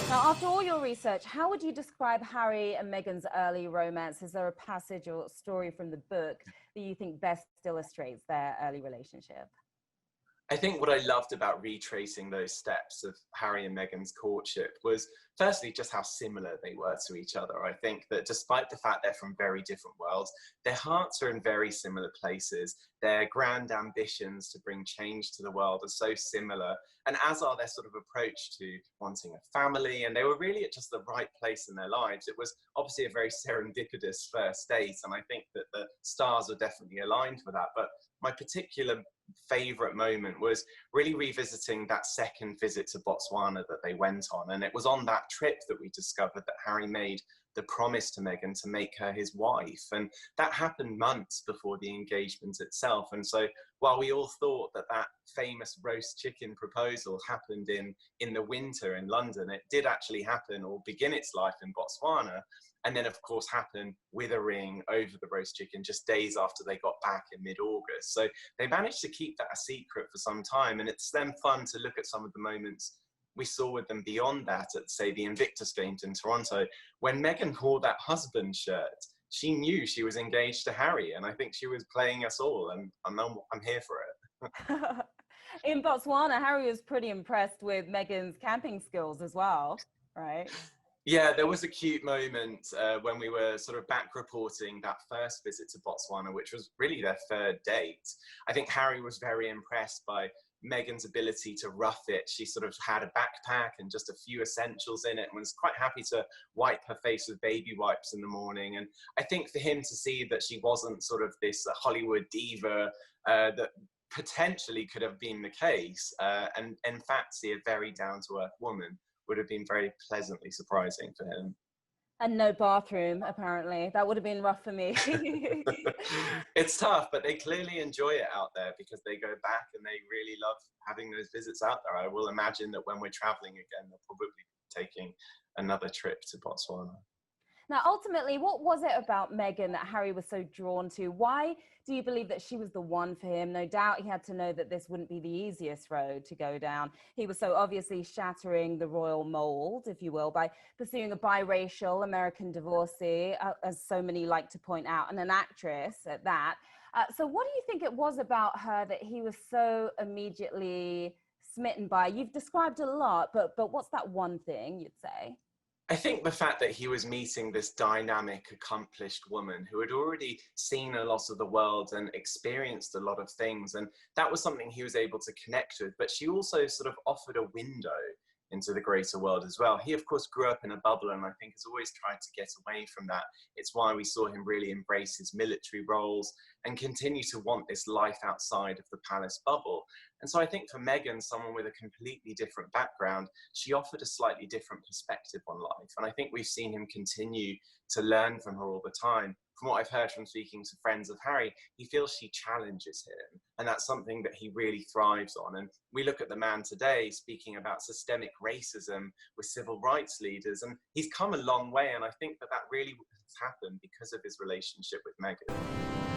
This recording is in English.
Now, after all your research, how would you describe Harry and Meghan's early romance? Is there a passage or story from the book that you think best illustrates their early relationship? I think what I loved about retracing those steps of Harry and Meghan's courtship was firstly just how similar they were to each other. I think that despite the fact they're from very different worlds, their hearts are in very similar places. Their grand ambitions to bring change to the world are so similar, and as are their sort of approach to wanting a family, and they were really at just the right place in their lives. It was obviously a very serendipitous first date, and I think that the stars are definitely aligned for that. But my particular favorite moment was really revisiting that second visit to Botswana that they went on. And it was on that trip that we discovered that Harry made the promise to Meghan to make her his wife. And that happened months before the engagement itself. And so while we all thought that that famous roast chicken proposal happened in the winter in London, it did actually happen or begin its life in Botswana. And then, of course, happen with a ring over the roast chicken just days after they got back in mid-August. So they managed to keep that a secret for some time. And it's then fun to look at some of the moments we saw with them beyond that at, say, the Invictus Games in Toronto. When Meghan wore that husband shirt, she knew she was engaged to Harry. And I think she was playing us all. And I'm here for it. In Botswana, Harry was pretty impressed with Meghan's camping skills as well, right? Yeah, there was a cute moment when we were sort of back reporting that first visit to Botswana, which was really their third date. I think Harry was very impressed by Meghan's ability to rough it. She sort of had a backpack and just a few essentials in it and was quite happy to wipe her face with baby wipes in the morning. And I think for him to see that she wasn't sort of this Hollywood diva that potentially could have been the case, and in fact see a very down-to-earth woman, would have been very pleasantly surprising for him. And no bathroom, apparently. That would have been rough for me. It's tough, but they clearly enjoy it out there because they go back and they really love having those visits out there. I will imagine that when we're traveling again, they'll probably be taking another trip to Botswana. Now, ultimately, what was it about Meghan that Harry was so drawn to? Why do you believe that she was the one for him? No doubt he had to know that this wouldn't be the easiest road to go down. He was so obviously shattering the royal mold, if you will, by pursuing a biracial American divorcee, as so many like to point out, and an actress at that. So what do you think it was about her that he was so immediately smitten by? You've described a lot, but what's that one thing you'd say? I think the fact that he was meeting this dynamic, accomplished woman who had already seen a lot of the world and experienced a lot of things, and that was something he was able to connect with, but she also sort of offered a window into the greater world as well. He, of course, grew up in a bubble and I think has always tried to get away from that. It's why we saw him really embrace his military roles and continue to want this life outside of the palace bubble. And so I think for Meghan, someone with a completely different background, she offered a slightly different perspective on life. And I think we've seen him continue to learn from her all the time. From what I've heard from speaking to friends of Harry, he feels she challenges him. And that's something that he really thrives on. And we look at the man today speaking about systemic racism with civil rights leaders. And he's come a long way. And I think that that really has happened because of his relationship with Meghan.